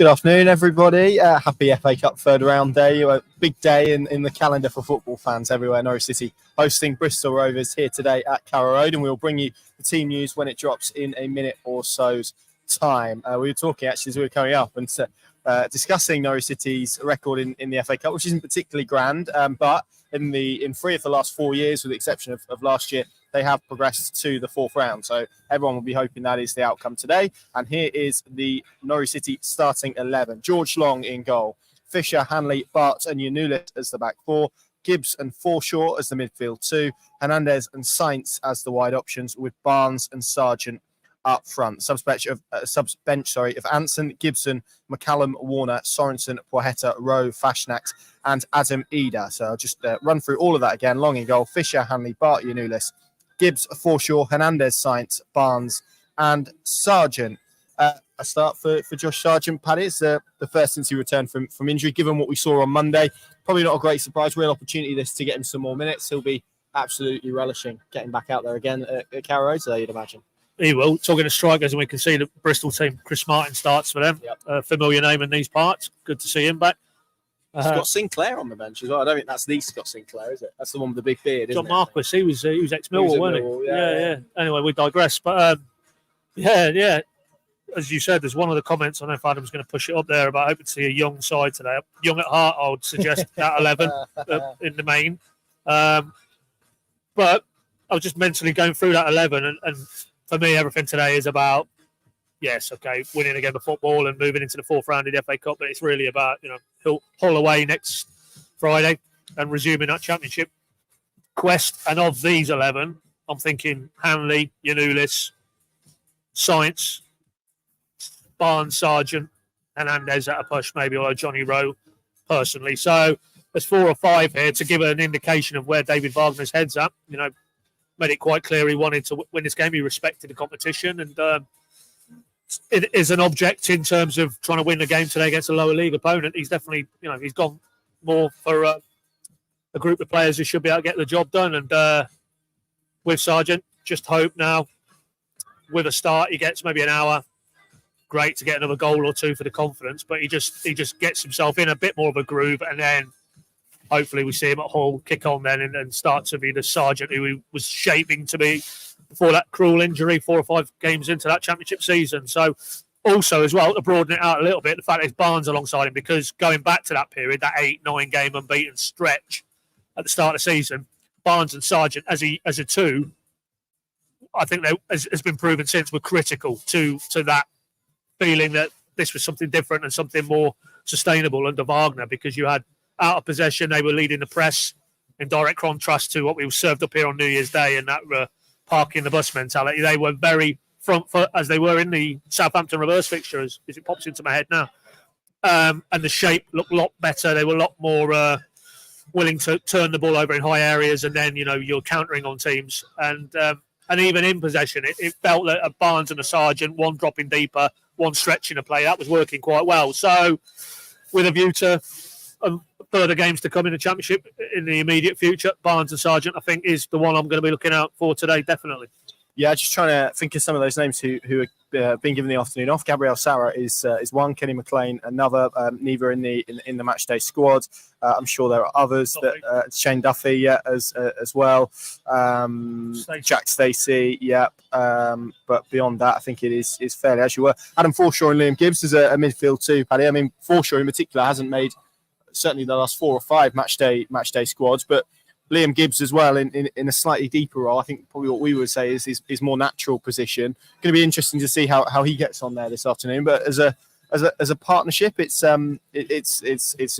Good afternoon, everybody. Happy FA Cup third round day. A big day in the calendar for football fans everywhere. Norwich City hosting Bristol Rovers here today at Carrow Road, and we'll bring you the team news when it drops in a minute or so's time. We were talking actually as we were coming up and discussing Norwich City's record in the FA Cup, which isn't particularly grand, but in 3 of the last 4 years, with the exception of last year, they have progressed to the fourth round. So everyone will be hoping that is the outcome today. And here is the Norwich City starting 11. George Long in goal. Fisher, Hanley, Bart and Yanulis as the back four. Gibbs and Forshaw as the midfield two. Hernandez and Sainz as the wide options, with Barnes and Sargent up front. Subbench of Anson, Gibson, McCallum, Warner, Sorensen, Poeta, Rowe, Fashnax and Adam Ida. So I'll just run through all of that again. Long in goal. Fisher, Hanley, Bart, Yanulis, Gibbs, Forshaw, Hernandez, Sainz, Barnes and Sargent. A start for Josh Sargent, Paddy. It's the first since he returned from injury. Given what we saw on Monday, probably not a great surprise. Real opportunity this to get him some more minutes. He'll be absolutely relishing getting back out there again at Carrow Road today, you'd imagine. He will. Talking to strikers, and we can see the Bristol team, Chris Martin starts for them. Yep. Familiar name in these parts. Good to see him back. Scott Sinclair on the bench as well. I don't think that's the Scott Sinclair, is it? That's the one with the big beard, isn't John Marquis, he was ex-Millwall, wasn't he? Yeah. Anyway, we digress. But, as you said, there's one of the comments, I don't know if Adam's going to push it up there, about hoping to see a young side today. Young at heart, I would suggest, at 11 in the main. But I was just mentally going through that 11, and for me, everything today is about, winning again the football and moving into the fourth round of the FA Cup, but it's really about, Hull away next Friday and resuming that championship quest. And of these 11, I'm thinking Hanley, Yanulis, Sainz, Barnes, Sargent, Hernandez at a push maybe, or Johnny Rowe personally. So there's 4 or 5 here to give an indication of where David Wagner's head's at. Made it quite clear he wanted to win this game. He respected the competition, and it is an object in terms of trying to win the game today against a lower league opponent. He's definitely, he's gone more for a group of players who should be able to get the job done. And with Sargent, just hope now with a start he gets maybe an hour. Great to get another goal or two for the confidence, but he just gets himself in a bit more of a groove, and then hopefully we see him at Hull kick on then and start to be the Sargent who he was shaping to be before that cruel injury 4 or 5 games into that championship season. So also as well, to broaden it out a little bit, the fact there's Barnes alongside him, because going back to that period, that 8-9 game unbeaten stretch at the start of the season, Barnes and Sargent as a two, I think has been proven since, were critical to that feeling that this was something different and something more sustainable under Wagner, because you had out of possession, they were leading the press in direct contrast to what we were served up here on New Year's Day, and that parking the bus mentality. They were very front foot, as they were in the Southampton reverse fixture, as it pops into my head now. And the shape looked a lot better. They were a lot more willing to turn the ball over in high areas, and then you're countering on teams. And even in possession, it felt that a Barnes and a Sargent, one dropping deeper, one stretching a play, that was working quite well. So with a view to further games to come in the championship in the immediate future, Barnes and Sargent, I think, is the one I'm going to be looking out for today, definitely. Yeah, just trying to think of some of those names who are being given the afternoon off. Gabriel Sara is one. Kenny McLean another. Neither in the match day squad. I'm sure there are others. Shane Duffy, as well. Jack Stacey, but beyond that, I think it is fairly as you were. Adam Forshaw and Liam Gibbs is a midfield too, Paddy. I mean, Forshaw in particular hasn't made certainly the last 4 or 5 match day squads, but Liam Gibbs as well in a slightly deeper role. I think probably what we would say is his more natural position. Going to be interesting to see how he gets on there this afternoon. But as a partnership, it's a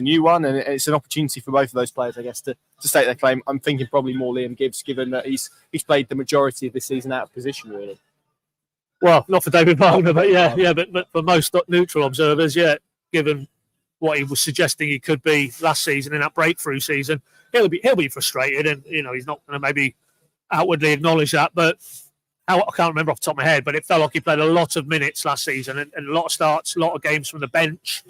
new one, and it's an opportunity for both of those players, I guess, to state their claim. I'm thinking probably more Liam Gibbs, given that he's played the majority of this season out of position, really. Well, not for David Wagner, but for most neutral observers, given what he was suggesting he could be last season in that breakthrough season, he'll be frustrated, and he's not going to maybe outwardly acknowledge that. But I can't remember off the top of my head, but it felt like he played a lot of minutes last season and a lot of starts, a lot of games from the bench,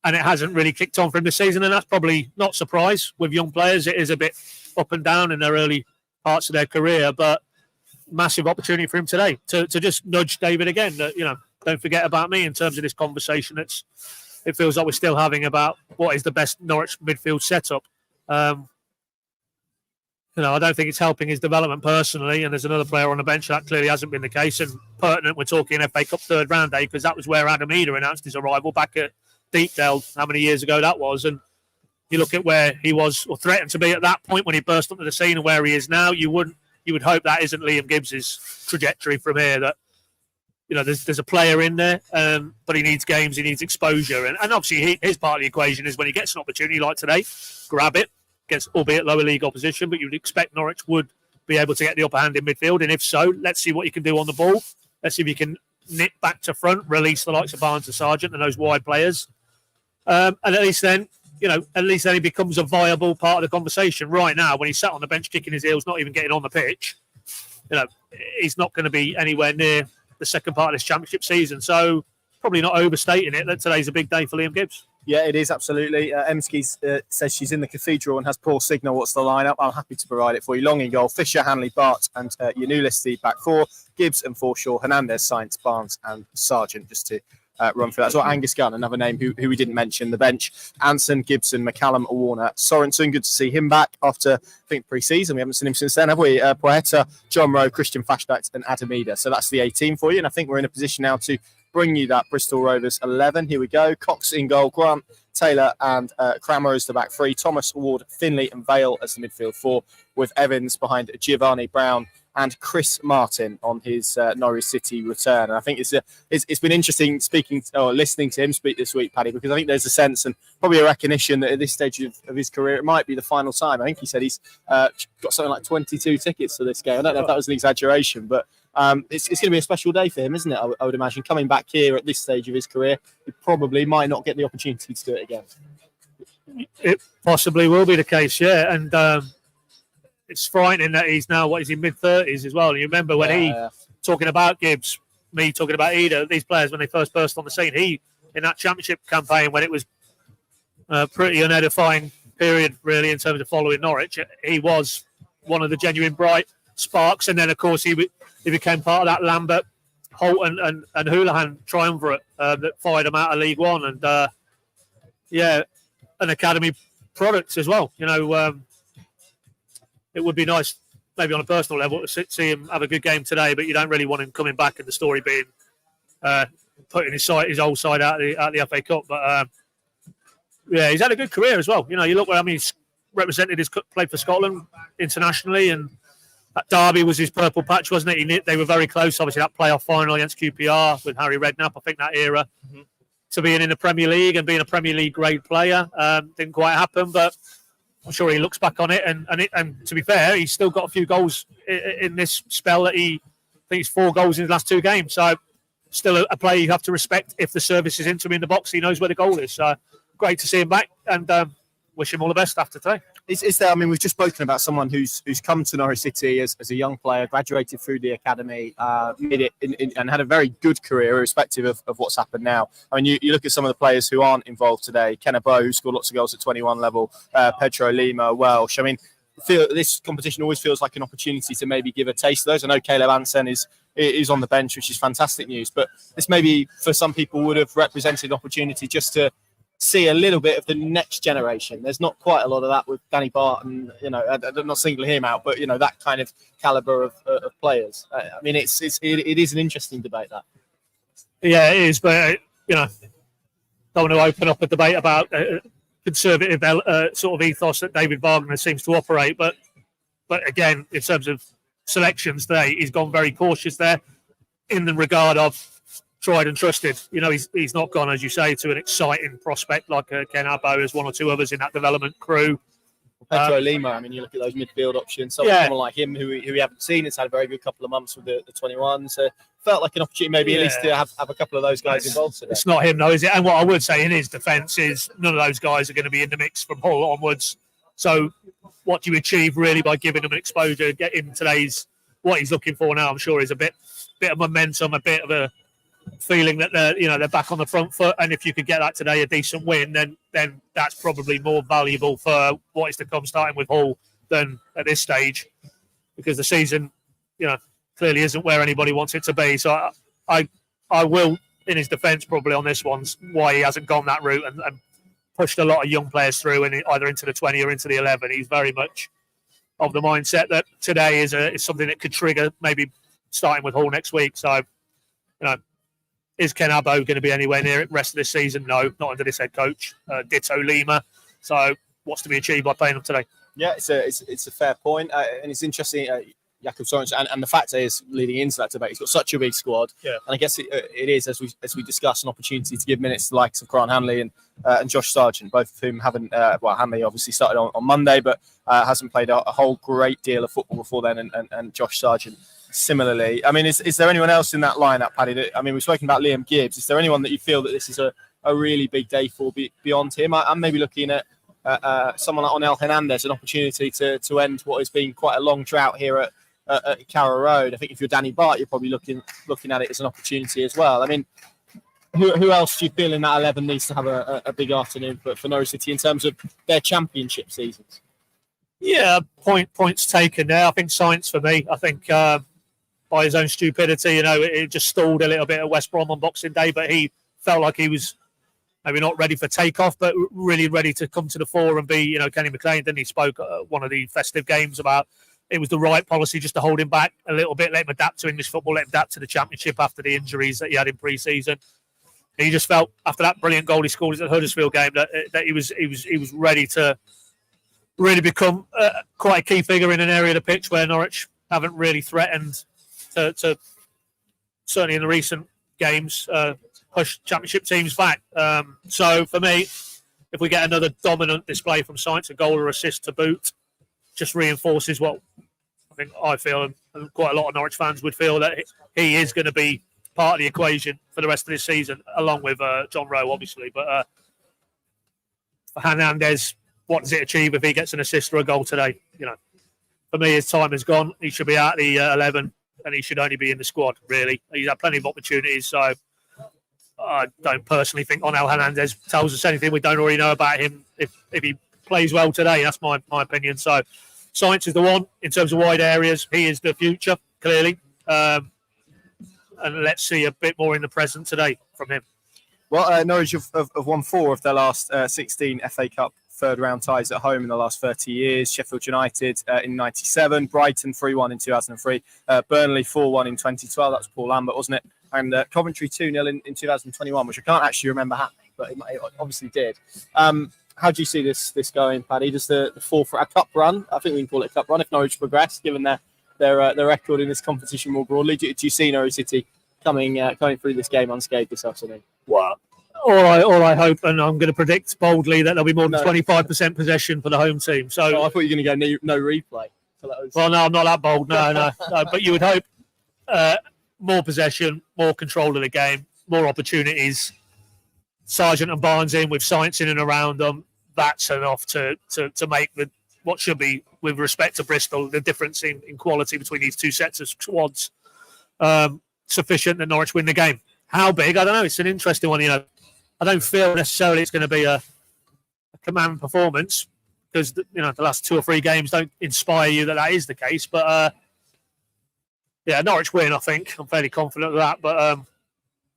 and it hasn't really kicked on for him this season. And that's probably not a surprise with young players. It is a bit up and down in their early parts of their career, but massive opportunity for him today to just nudge David again. That don't forget about me in terms of this conversation. It feels like we're still having about what is the best Norwich midfield setup. I don't think it's helping his development personally, and there's another player on the bench that clearly hasn't been the case. And pertinent, we're talking FA Cup third round day, because that was where Adam Eder announced his arrival back at Deepdale, how many years ago that was. And you look at where he was, or threatened to be at that point when he burst onto the scene, and where he is now. You would hope that isn't Liam Gibbs's trajectory from here. That there's a player in there, but he needs games, he needs exposure, and obviously his part of the equation is when he gets an opportunity like today, grab it. Against albeit lower league opposition, but you'd expect Norwich would be able to get the upper hand in midfield. And if so, let's see what you can do on the ball. Let's see if you can nip back to front, release the likes of Barnes and Sargent and those wide players. And at least then he becomes a viable part of the conversation. Right now, when he's sat on the bench kicking his heels, not even getting on the pitch, he's not going to be anywhere near the second part of this championship season. So probably not overstating it that today's a big day for Liam Gibbs. Yeah, it is, absolutely. Emski says she's in the cathedral and has poor signal. What's the lineup? I'm happy to provide it for you. Long in goal, Fisher, Hanley, Bart and Yanulis, back four. Gibbs and Forshaw, Hernandez, Sainz, Barnes and Sargent, just to run through that. So Angus Gunn, another name who we didn't mention, the bench. Anson, Gibson, McCallum, Warner, Sorensen. Good to see him back after, I think, pre-season. We haven't seen him since then, have we? Poeta, John Rowe, Christian Fashtact and Adam Eder. So that's the 18 for you. And I think we're in a position now to bring you that Bristol Rovers 11. Here we go. Cox in goal, Grant, Taylor and Crammer as the back three. Thomas, Ward, Finley and Vale as the midfield four, with Evans behind Giovanni Brown and Chris Martin on his Norwich City return. And I think it's been interesting listening to him speak this week, Paddy, because I think there's a sense and probably a recognition that at this stage of his career, it might be the final time. I think he said he's got something like 22 tickets to this game. I don't know if that was an exaggeration, but it's going to be a special day for him, isn't it? I would imagine coming back here at this stage of his career, he probably might not get the opportunity to do it again. It possibly will be the case, yeah. And it's frightening that he's now, in mid-30s as well. And you remember when talking about Gibbs, me talking about Eder, these players, when they first burst on the scene, in that championship campaign, when it was a pretty unedifying period, really, in terms of following Norwich, he was one of the genuine bright sparks. And then, of course, he became part of that Lambert, Holt and Houlihan triumvirate that fired him out of League One. And, an academy product as well. It would be nice, maybe on a personal level, to see him have a good game today, but you don't really want him coming back and the story being putting his old side out the FA Cup. But, he's had a good career as well. You look where he's represented, played for Scotland internationally, and that derby was his purple patch, wasn't it? They were very close, obviously, that playoff final against QPR with Harry Redknapp. I think that era to being in the Premier League and being a Premier League grade player didn't quite happen, but I'm sure he looks back on it. And to be fair, he's still got a few goals in this spell that I think he's 4 goals in his last 2 games. So still a player you have to respect. If the service is into him in the box, he knows where the goal is. So great to see him back, and wish him all the best after today. Is there? I mean, we've just spoken about someone who's come to Norwich City as a young player, graduated through the academy, made it and had a very good career, irrespective of what's happened now. I mean, you look at some of the players who aren't involved today. Kenneth Bowe, who scored lots of goals at 21 level, Pedro Lima, Welsh. I mean, this competition always feels like an opportunity to maybe give a taste of those. I know Caleb Ansen is on the bench, which is fantastic news, but this maybe for some people would have represented an opportunity just to see a little bit of the next generation. There's not quite a lot of that with Danny Barton, I'm not singling him out, but that kind of caliber of players. I mean, it is an interesting debate, that. Yeah, it is, but don't want to open up a debate about conservative sort of ethos that David Wagner seems to operate, but again, in terms of selections today, he's gone very cautious there in the regard of tried and trusted. He's not gone, as you say, to an exciting prospect like Ken Abbo. There's 1 or 2 others in that development crew. Pedro Lima, I mean, you look at those midfield options. Someone like him who we haven't seen, has had a very good couple of months with the 21. So felt like an opportunity maybe at least to have a couple of those guys involved today. It's not him, though, is it? And what I would say in his defence is none of those guys are going to be in the mix from Hull onwards. So what do you achieve really by giving them an exposure, getting today's what he's looking for now? I'm sure is a bit of momentum, a bit of a feeling that they're back on the front foot, and if you could get that today, a decent win, then that's probably more valuable for what is to come, starting with Hull, than at this stage, because the season, clearly isn't where anybody wants it to be. So I will in his defence probably on this one's why he hasn't gone that route and pushed a lot of young players through and either into the 20 or into the 11. He's very much of the mindset that today is something that could trigger maybe starting with Hall next week. So, is Ken Abbo going to be anywhere near it the rest of this season? No, not under this head coach. Ditto Lima. So, what's to be achieved by playing them today? Yeah, it's a fair point, and it's interesting. Jakob Sorensen, and the fact is, leading into that debate, he's got such a big squad, and I guess it is, as we discussed, an opportunity to give minutes to the likes of Grant Hanley and Josh Sargent, both of whom haven't. Hanley obviously started on Monday, but hasn't played a whole great deal of football before then, and Josh Sargent similarly. I mean, is there anyone else in that lineup, Paddy? We've spoken about Liam Gibbs. Is there anyone that you feel that this is a really big day for beyond him? I'm maybe looking at someone like Onel Hernandez, an opportunity to end what has been quite a long drought here at Carrow Road. I think if you're Danny Bart, you're probably looking at it as an opportunity as well. I mean, who else do you feel in that 11 needs to have a big afternoon for Norwich City in terms of their championship seasons? Yeah, points taken there. I think Science for me. I think by his own stupidity, it just stalled a little bit at West Brom on Boxing Day, but he felt like he was maybe not ready for takeoff, but really ready to come to the fore and be, Kenny McLean. Then he spoke at one of the festive games about it was the right policy just to hold him back a little bit, let him adapt to English football, let him adapt to the Championship after the injuries that he had in pre-season. He just felt after that brilliant goal he scored at the Huddersfield game that he was ready to really become quite a key figure in an area of the pitch where Norwich haven't really threatened to certainly in the recent games, push Championship teams back. So for me, if we get another dominant display from Science, a goal or assist to boot, just reinforces what I feel and quite a lot of Norwich fans would feel, that he is going to be part of the equation for the rest of this season, along with John Rowe, obviously. But for Hernandez, what does it achieve if he gets an assist or a goal today? For me, his time is gone. He should be out the 11, and he should only be in the squad, really. He's had plenty of opportunities, so I don't personally think Onel Hernandez tells us anything we don't already know about him if he plays well today. That's my opinion. So Science is the one in terms of wide areas. He is the future, clearly. And let's see a bit more in the present today from him. Well, Norwich have won 4 of their last 16 FA Cup third-round ties at home in the last 30 years. Sheffield United in 97, Brighton 3-1 in 2003, Burnley 4-1 in 2012. That was Paul Lambert, wasn't it? And Coventry 2-0 in 2021, which I can't actually remember happening, but it obviously did. How do you see this going, Paddy? Just the a cup run? I think we can call it a cup run if Norwich progress, given their record in this competition more broadly. Do you see Norwich City coming through this game unscathed this afternoon? Well, all I hope, and I'm going to predict boldly, that there'll be more than 25% possession for the home team. So I thought you were going to go no replay. So well, no, I'm not that bold. No. But you would hope more possession, more control of the game, more opportunities. Sargent and Barnes in with Science in and around them. That's enough to make what should be, with respect to Bristol, the difference in quality between these two sets of squads sufficient that Norwich win the game. How big? I don't know. It's an interesting one. I don't feel necessarily it's going to be a command performance because the last 2 or 3 games don't inspire you that is the case. But Norwich win. I think I'm fairly confident of that. But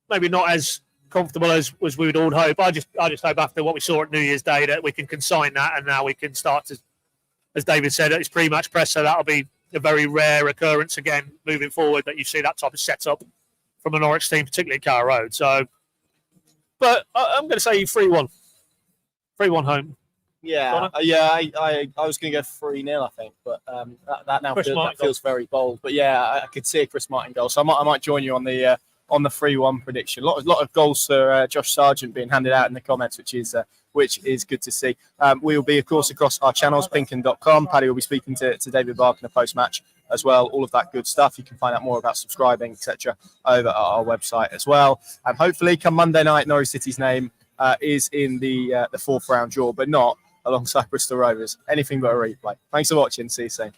maybe not as comfortable as we would all hope. I just hope after what we saw at New Year's Day that we can consign that, and now we can start to, as David said, at his pre-match presser, that'll be a very rare occurrence again moving forward that you see that type of setup from a Norwich team, particularly at Carrow Road. So, but I'm going to say 3-1. 3-1 home. Yeah, I was going to go 3-0, I think, but that feels very bold. But yeah, I could see a Chris Martin goal, so I might join you on the 3-1 prediction. A lot of goals for Josh Sargent being handed out in the comments, which is good to see. We will be, of course, across our channels, pinken.com. Paddy will be speaking to David Barker post-match as well. All of that good stuff. You can find out more about subscribing, etc., over at our website as well. And hopefully, come Monday night, Norwich City's name is in the 4th round draw, but not alongside Bristol Rovers. Anything but a replay. Thanks for watching. See you soon.